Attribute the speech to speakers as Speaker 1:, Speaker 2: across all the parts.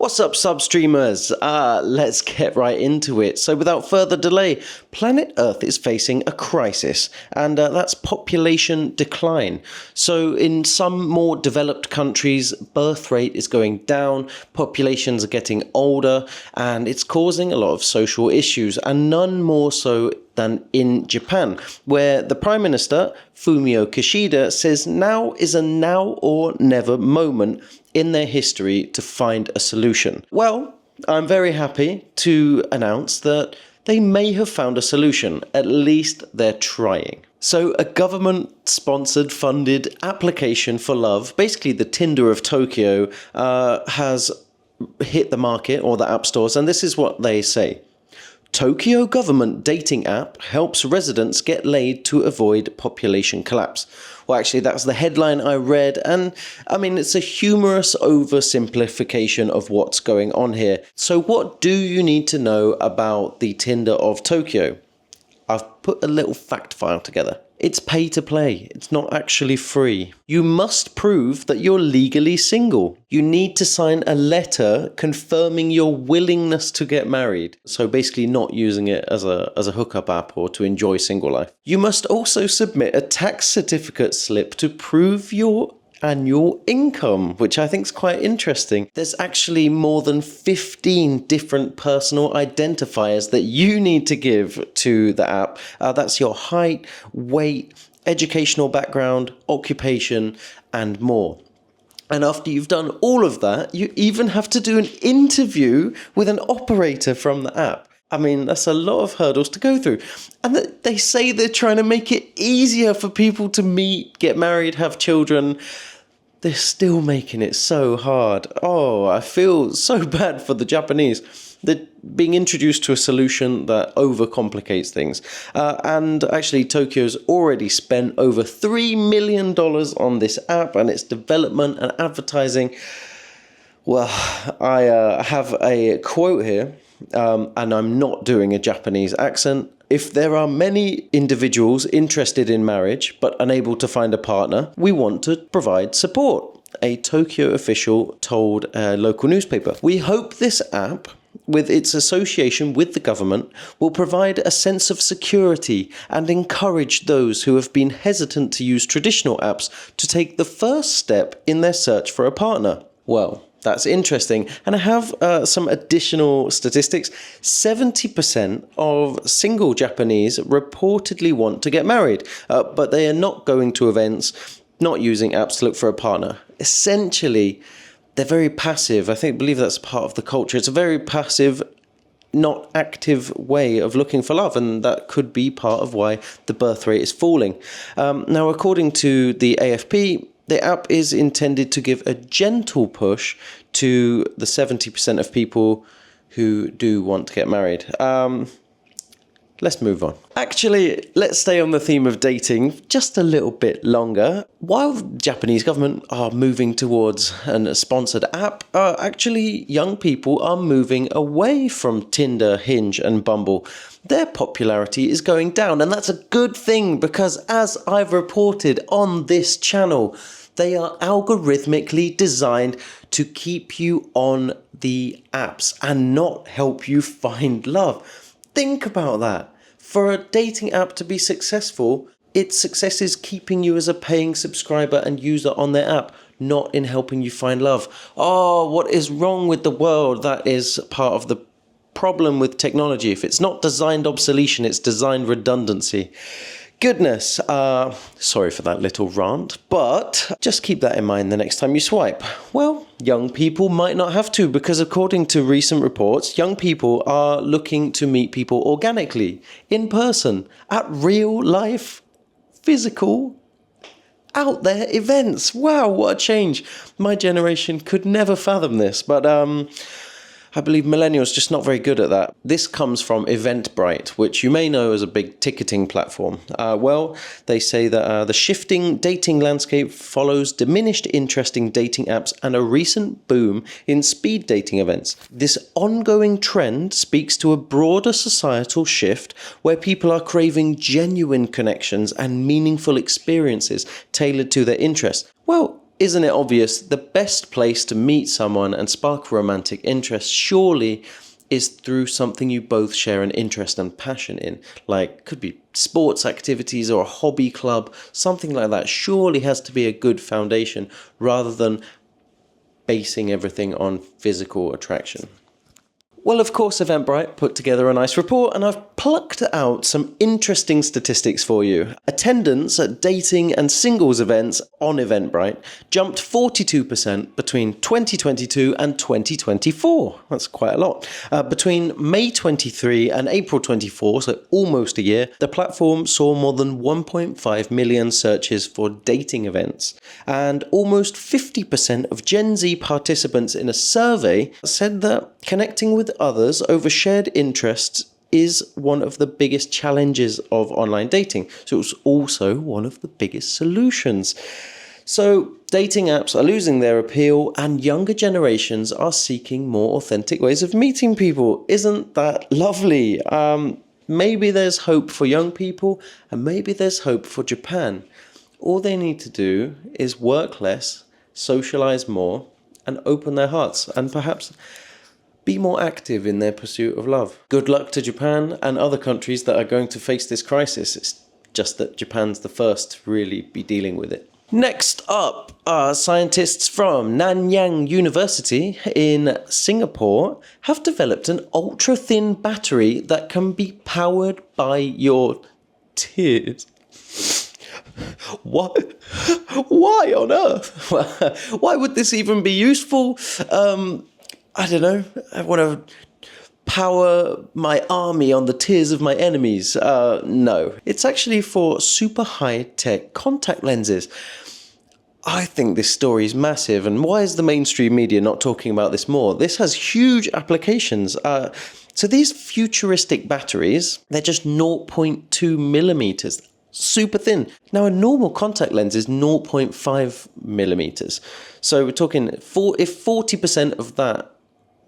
Speaker 1: What's up, substreamers? Let's get right into it. So without further delay, planet Earth is facing a crisis, and that's population decline. So in some more developed countries, birth rate is going down, populations are getting older, and it's causing a lot of social issues, and none more so than in Japan, where the Prime Minister, Fumio Kishida, says now is a now or never moment in their history to find a solution. Well, I'm very happy to announce that they may have found a solution. At least they're trying. So a government-sponsored, funded application for love, basically the Tinder of Tokyo, has hit the market or the app stores, and this is what they say. Tokyo government dating app helps residents get laid to avoid population collapse. Well, actually, that's the headline I read, and I mean, it's a humorous oversimplification of what's going on here. So what do you need to know about the Tinder of Tokyo? I've put a little fact file together. It's pay to play. It's not actually free. You must prove that you're legally single. You need to sign a letter confirming your willingness to get married. So basically not using it as a hookup app or to enjoy single life. You must also submit a tax certificate slip to prove your annual income, which I think is quite interesting. There's actually more than 15 different personal identifiers that you need to give to the app. That's your height, weight, educational background, occupation, and more. And after you've done all of that, you even have to do an interview with an operator from the app. I mean, that's a lot of hurdles to go through. And they say they're trying to make it easier for people to meet, get married, have children. They're still making it so hard. Oh, I feel so bad for the Japanese. They're being introduced to a solution that overcomplicates things. And actually, Tokyo's already spent over $3 million on this app and its development and advertising. Well, I have a quote here. And I'm not doing a Japanese accent. If there are many individuals interested in marriage but unable to find a partner, we want to provide support, a Tokyo official told a local newspaper. We hope this app, with its association with the government, will provide a sense of security and encourage those who have been hesitant to use traditional apps to take the first step in their search for a partner. Well, that's interesting. And I have some additional statistics. 70% of single Japanese reportedly want to get married, but they are not going to events, not using apps to look for a partner. Essentially, they're very passive. I believe that's part of the culture. It's a very passive, not active way of looking for love, and that could be part of why the birth rate is falling. Now, according to the AFP, the app is intended to give a gentle push to the 70% of people who do want to get married. Let's move on. Actually, let's stay on the theme of dating just a little bit longer. While the Japanese government are moving towards a sponsored app, actually young people are moving away from Tinder, Hinge, and Bumble. Their popularity is going down, and that's a good thing because, as I've reported on this channel, they are algorithmically designed to keep you on the apps and not help you find love. Think about that. For a dating app to be successful, its success is keeping you as a paying subscriber and user on their app, not in helping you find love. Oh, what is wrong with the world? That is part of the problem with technology. If it's not designed obsolescence, it's designed redundancy. Goodness, sorry for that little rant, but just keep that in mind the next time you swipe. Well, young people might not have to, because according to recent reports, young people are looking to meet people organically, in person, at real life, physical, out there events. Wow, what a change. My generation could never fathom this, but I believe millennials just not very good at that. This comes from Eventbrite, which you may know as a big ticketing platform. They say that the shifting dating landscape follows diminished interest in dating apps and a recent boom in speed dating events. This ongoing trend speaks to a broader societal shift where people are craving genuine connections and meaningful experiences tailored to their interests. Well, Isn't it obvious? The best place to meet someone and spark a romantic interest surely is through something you both share an interest and passion in. Like, could be sports activities or a hobby club, something like that surely has to be a good foundation rather than basing everything on physical attraction. Well, of course, Eventbrite put together a nice report, and I've plucked out some interesting statistics for you. Attendance at dating and singles events on Eventbrite jumped 42% between 2022 and 2024. That's quite a lot. Between May 23 and April 24, so almost a year, the platform saw more than 1.5 million searches for dating events. And almost 50% of Gen Z participants in a survey said that connecting with others over shared interests is one of the biggest challenges of online dating. So it's also one of the biggest solutions. So dating apps are losing their appeal and younger generations are seeking more authentic ways of meeting people. Isn't that lovely? Maybe there's hope for young people and maybe there's hope for Japan. All they need to do is work less, socialize more, and open their hearts, and perhaps be more active in their pursuit of love. Good luck to Japan and other countries that are going to face this crisis. It's just that Japan's the first to really be dealing with it. Next up are scientists from Nanyang University in Singapore have developed an ultra-thin battery that can be powered by your tears. What? Why on earth? Why would this even be useful? I don't know. I want to power my army on the tears of my enemies. No. It's actually for super high-tech contact lenses. I think this story is massive, and why is the mainstream media not talking about this more? This has huge applications. So these futuristic batteries, they're just 0.2 millimeters. Super thin. Now, a normal contact lens is 0.5 millimeters. So we're talking, if 40% of that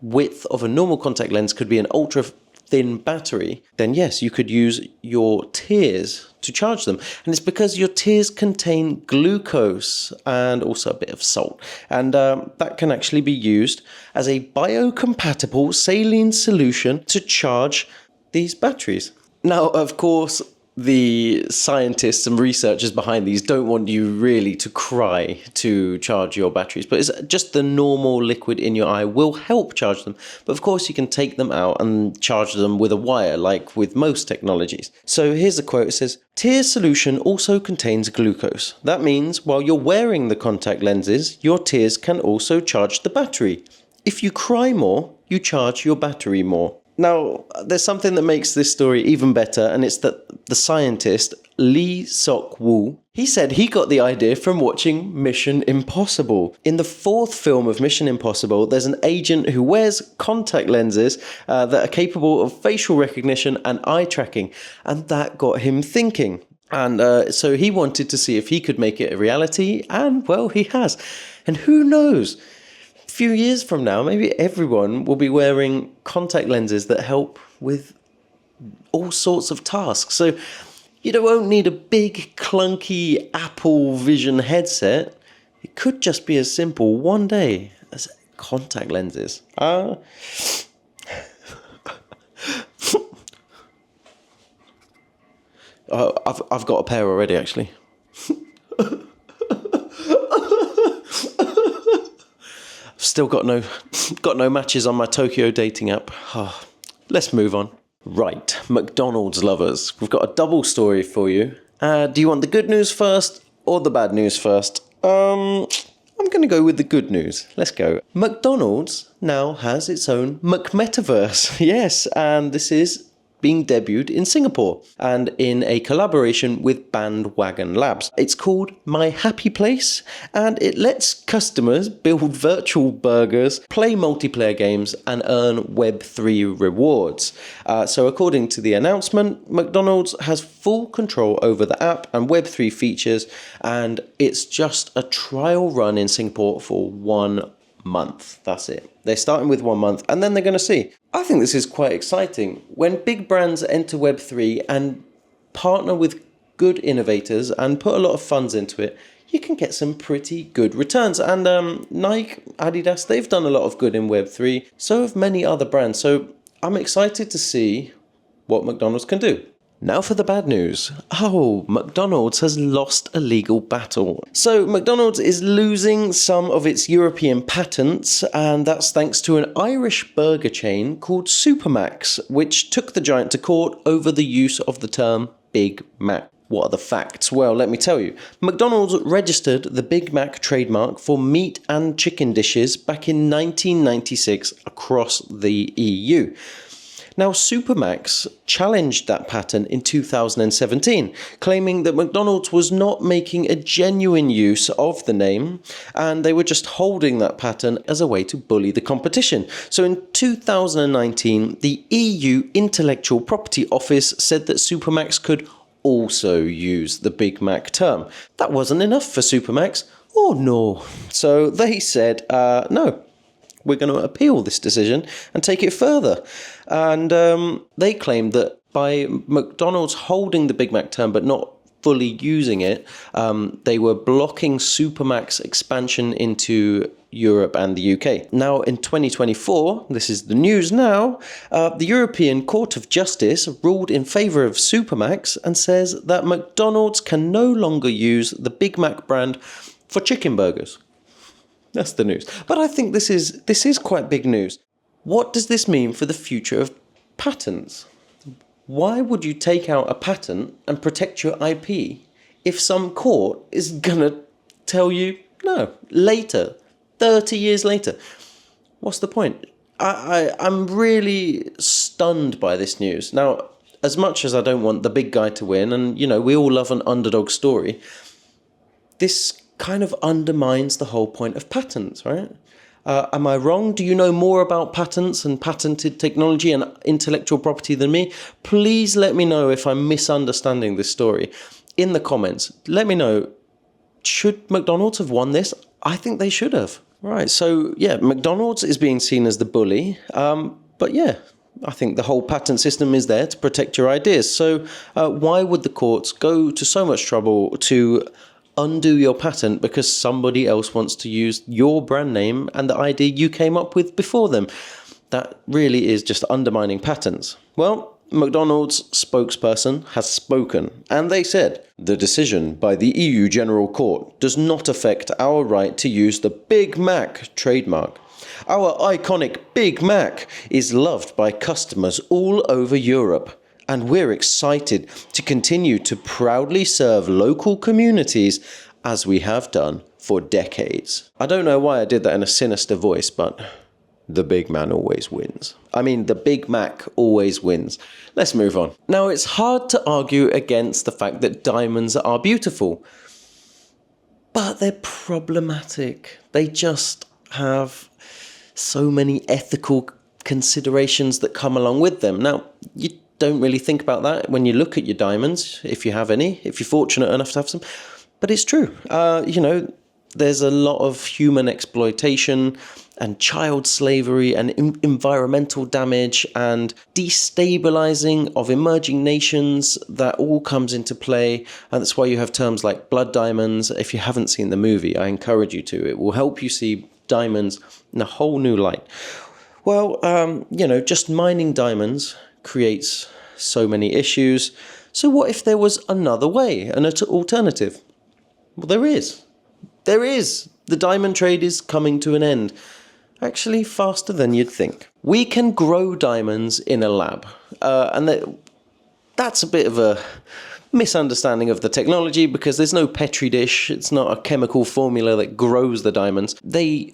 Speaker 1: width of a normal contact lens could be an ultra thin battery, then yes, you could use your tears to charge them. And it's because your tears contain glucose and also a bit of salt. And that can actually be used as a biocompatible saline solution to charge these batteries. Now, of course, the scientists and researchers behind these don't want you really to cry to charge your batteries, but it's just the normal liquid in your eye will help charge them. But of course you can take them out and charge them with a wire, like with most technologies. So here's a quote. It says, "Tears solution also contains glucose. That means while you're wearing the contact lenses, your tears can also charge the battery. If you cry more, you charge your battery more." Now, there's something that makes this story even better, and it's that the scientist, Lee Sok-woo, he said he got the idea from watching Mission Impossible. In the fourth film of Mission Impossible, there's an agent who wears contact lenses that are capable of facial recognition and eye tracking, and that got him thinking. And so he wanted to see if he could make it a reality, and well, he has. And who knows? Few years from now, maybe everyone will be wearing contact lenses that help with all sorts of tasks. So you won't need a big, clunky Apple Vision headset. It could just be as simple one day as contact lenses. I've got a pair already, actually. Still got no matches on my Tokyo dating app. Oh, let's move on. Right, McDonald's lovers. We've got a double story for you. Do you want the good news first or the bad news first? I'm going to go with the good news. Let's go. McDonald's now has its own McMetaverse. Yes, and this is being debuted in Singapore and in a collaboration with Bandwagon Labs. It's called My Happy Place, and it lets customers build virtual burgers, play multiplayer games, and earn Web3 rewards. So according to the announcement, McDonald's has full control over the app and Web3 features, and it's just a trial run in Singapore for 1 month. That's it. They're starting with 1 month and then they're going to see. I think this is quite exciting. When big brands enter Web3 and partner with good innovators and put a lot of funds into it, you can get some pretty good returns. And Nike, Adidas, they've done a lot of good in Web3. So have many other brands. So I'm excited to see what McDonald's can do. Now for the bad news. Oh, McDonald's has lost a legal battle. So McDonald's is losing some of its European patents, and that's thanks to an Irish burger chain called Supermacs, which took the giant to court over the use of the term Big Mac. What are the facts? Well, let me tell you. McDonald's registered the Big Mac trademark for meat and chicken dishes back in 1996 across the EU. Now, Supermacs challenged that patent in 2017, claiming that McDonald's was not making a genuine use of the name, and they were just holding that patent as a way to bully the competition. So in 2019, the EU Intellectual Property Office said that Supermacs could also use the Big Mac term. That wasn't enough for Supermacs. Oh no. So they said, no. We're going to appeal this decision and take it further. And they claimed that by McDonald's holding the Big Mac term but not fully using it, they were blocking Supermac's expansion into Europe and the UK. Now, in 2024, this is the news now, the European Court of Justice ruled in favour of Supermacs and says that McDonald's can no longer use the Big Mac brand for chicken burgers. That's the news. But I think this is quite big news. What does this mean for the future of patents? Why would you take out a patent and protect your IP if some court is going to tell you no later, 30 years later? What's the point? I'm really stunned by this news. Now, as much as I don't want the big guy to win, and, you know, we all love an underdog story, this kind of undermines the whole point of patents, right? Am I wrong? Do you know more about patents and patented technology and intellectual property than me? Please let me know if I'm misunderstanding this story. In the comments, let me know. Should McDonald's have won this? I think they should have. Right, so yeah, McDonald's is being seen as the bully. But yeah, I think the whole patent system is there to protect your ideas. So why would the courts go to so much trouble to undo your patent because somebody else wants to use your brand name and the idea you came up with before them? That really is just undermining patents. Well, McDonald's spokesperson has spoken, and they said, "The decision by the EU General Court does not affect our right to use the Big Mac trademark. Our iconic Big Mac is loved by customers all over Europe, and we're excited to continue to proudly serve local communities as we have done for decades." I don't know why I did that in a sinister voice, but the big man always wins. I mean, the Big Mac always wins. Let's move on. Now, it's hard to argue against the fact that diamonds are beautiful, but they're problematic. They just have so many ethical considerations that come along with them. Now, you don't really think about that when you look at your diamonds, if you have any, if you're fortunate enough to have some. But it's true. There's a lot of human exploitation and child slavery and environmental damage and destabilizing of emerging nations that all comes into play. And that's why you have terms like blood diamonds. If you haven't seen the movie, I encourage you to. It will help you see diamonds in a whole new light. Well, just mining diamonds creates so many issues. So what if there was another way, an alternative? Well, there is. There is. The diamond trade is coming to an end. Actually, faster than you'd think. We can grow diamonds in a lab. That's a bit of a misunderstanding of the technology because there's no petri dish. It's not a chemical formula that grows the diamonds. They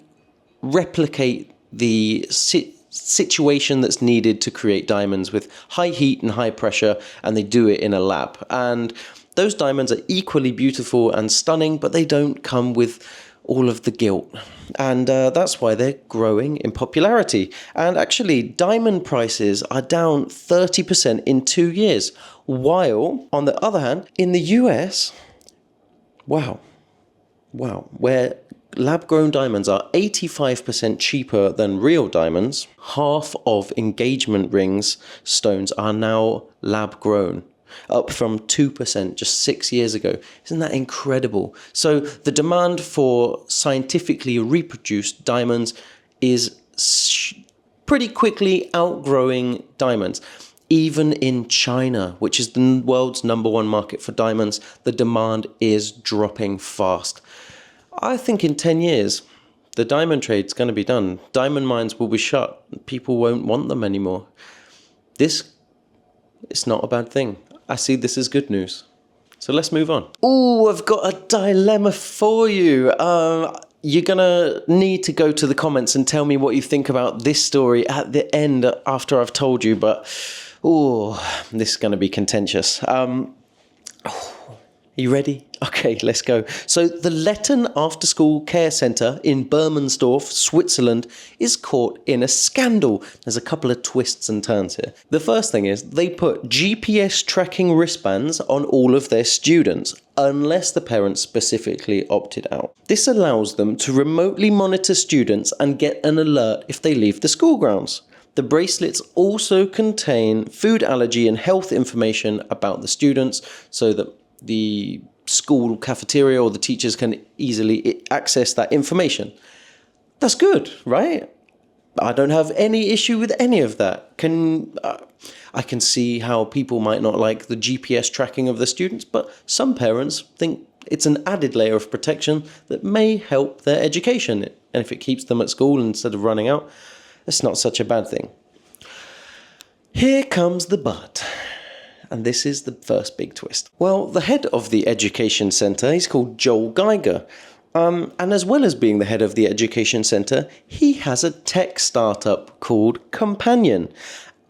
Speaker 1: replicate the situation that's needed to create diamonds with high heat and high pressure, and they do it in a lab. And those diamonds are equally beautiful and stunning, but they don't come with all of the guilt. And that's why they're growing in popularity. And actually, diamond prices are down 30% in 2 years. While, on the other hand, in the US, wow, where lab-grown diamonds are 85% cheaper than real diamonds, half of engagement rings stones are now lab-grown. up from 2% just 6 years ago. Isn't that incredible? So the demand for scientifically reproduced diamonds is pretty quickly outgrowing diamonds. Even in China, which is the world's #1 market for diamonds, the demand is dropping fast. I think in 10 years, the diamond trade's going to be done. Diamond mines will be shut. People won't want them anymore. This is not a bad thing. I see this as good news. So let's move on. Oh, I've got a dilemma for you. You're going to need to go to the comments and tell me what you think about this story at the end after I've told you. But, this is going to be contentious. You ready? Okay, let's go. So the Letten After School Care Centre in Bermensdorf, Switzerland, is caught in a scandal. There's a couple of twists and turns here. The first thing is they put GPS tracking wristbands on all of their students, unless the parents specifically opted out. This allows them to remotely monitor students and get an alert if they leave the school grounds. The bracelets also contain food allergy and health information about the students so that the school cafeteria or the teachers can easily access that information. That's good, right? I don't have any issue with any of that. I can see how people might not like the GPS tracking of the students, but some parents think it's an added layer of protection that may help their education. And if it keeps them at school instead of running out, it's not such a bad thing. Here comes the but. And this is the first big twist. Well, the head of the education centre is called Joel Geiger. And as well as being the head of the education centre, he has a tech startup called Companion.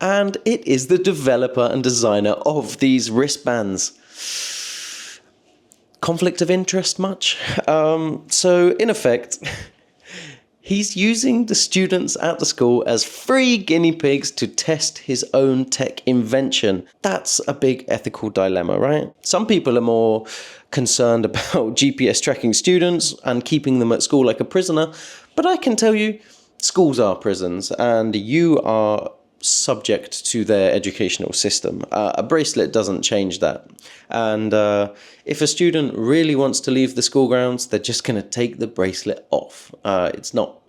Speaker 1: And it is the developer and designer of these wristbands. Conflict of interest much? So in effect, he's using the students at the school as free guinea pigs to test his own tech invention. That's a big ethical dilemma, right? Some people are more concerned about GPS tracking students and keeping them at school like a prisoner, but I can tell you, schools are prisons and you are subject to their educational system. A bracelet doesn't change that. And if a student really wants to leave the school grounds, they're just going to take the bracelet off. It's not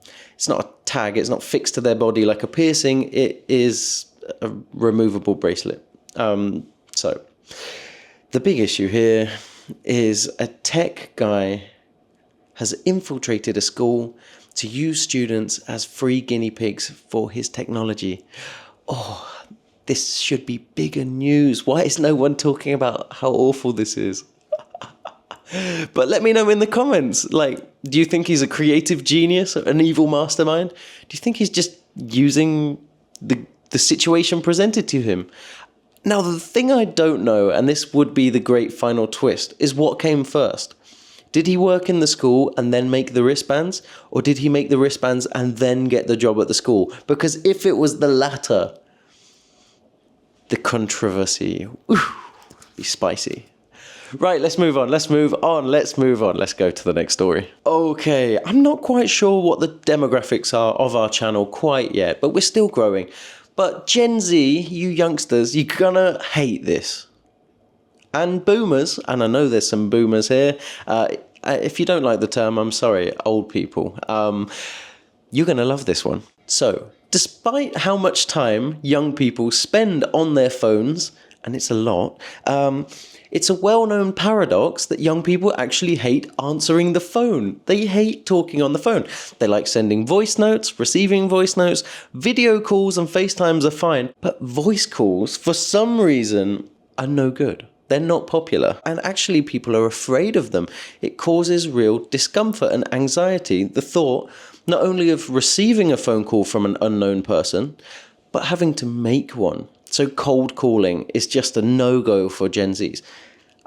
Speaker 1: a tag. It's not fixed to their body like a piercing. It is a removable bracelet. So the big issue here is a tech guy has infiltrated a school to use students as free guinea pigs for his technology. Oh, this should be bigger news. Why is no one talking about how awful this is? But let me know in the comments. Do you think he's a creative genius, an evil mastermind? Do you think he's just using the situation presented to him? Now, the thing I don't know, and this would be the great final twist, is what came first. Did he work in the school and then make the wristbands? Or did he make the wristbands and then get the job at the school? Because if it was the latter, the controversy, be spicy. Right, let's move on. Let's go to the next story. Okay, I'm not quite sure what the demographics are of our channel quite yet, but we're still growing. But Gen Z, you youngsters, you're gonna hate this. And boomers, and I know there's some boomers here. If you don't like the term, I'm sorry, old people. You're gonna love this one. So, despite how much time young people spend on their phones, and it's a lot, it's a well-known paradox that young people actually hate answering the phone. They hate talking on the phone. They like sending voice notes, receiving voice notes, video calls and FaceTimes are fine, but voice calls, for some reason, are no good. They're not popular, and actually people are afraid of them. It causes real discomfort and anxiety, the thought not only of receiving a phone call from an unknown person, but having to make one. So cold calling is just a no-go for Gen Zs.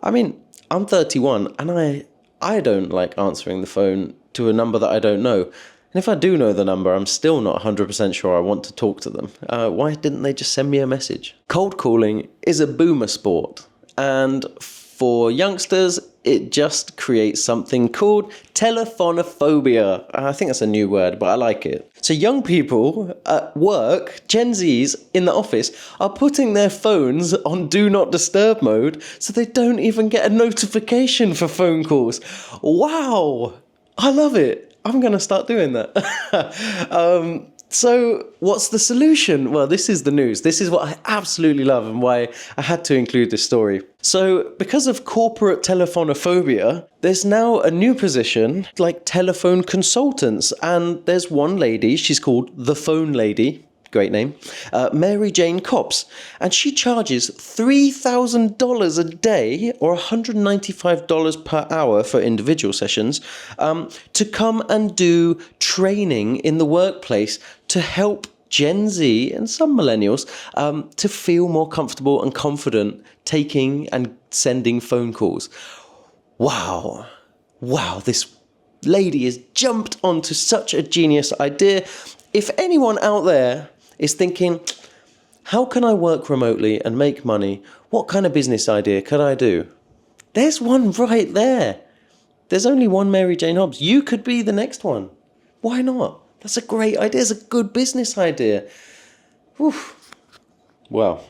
Speaker 1: I mean, I'm 31 and I don't like answering the phone to a number that I don't know. And if I do know the number, I'm still not 100% sure I want to talk to them. Why didn't they just send me a message? Cold calling is a boomer sport. And for youngsters, it just creates something called telephonophobia. I think that's a new word, but I like it. So young people at work, Gen Zs in the office, are putting their phones on do not disturb mode so they don't even get a notification for phone calls. Wow, I love it. I'm going to start doing that. So what's the solution? Well, this is the news. This is what I absolutely love and why I had to include this story. So because of corporate telephonophobia, there's now a new position like telephone consultants. And there's one lady, she's called the Phone Lady. Great name, Mary Jane Copps, and she charges $3,000 a day or $195 per hour for individual sessions to come and do training in the workplace to help Gen Z and some millennials to feel more comfortable and confident taking and sending phone calls. Wow, this lady has jumped onto such a genius idea. If anyone out there is thinking, how can I work remotely and make money? What kind of business idea could I do? There's one right there. There's only one Mary Jane Hobbs. You could be the next one. Why not? That's a great idea. It's a good business idea. Whew. Well,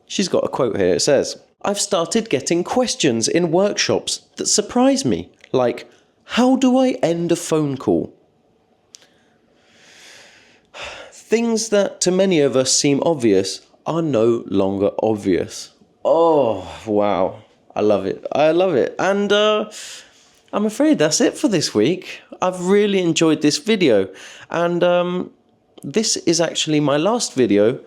Speaker 1: she's got a quote here. It says, I've started getting questions in workshops that surprise me, like, how do I end a phone call? Things that to many of us seem obvious are no longer obvious. Oh, wow. I love it. And I'm afraid that's it for this week. I've really enjoyed this video. And this is actually my last video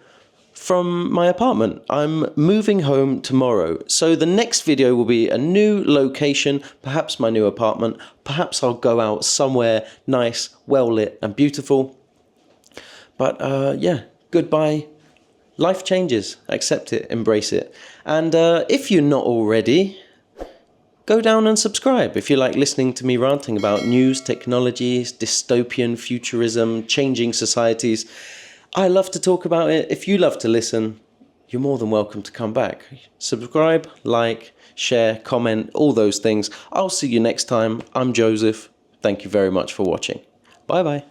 Speaker 1: from my apartment. I'm moving home tomorrow. So the next video will be a new location, perhaps my new apartment. Perhaps I'll go out somewhere nice, well lit and beautiful. But yeah, goodbye. Life changes. Accept it. Embrace it. And if you're not already, go down and subscribe if you like listening to me ranting about news, technologies, dystopian futurism, changing societies. I love to talk about it. If you love to listen, you're more than welcome to come back. Subscribe, like, share, comment, all those things. I'll see you next time. I'm Joseph. Thank you very much for watching. Bye-bye.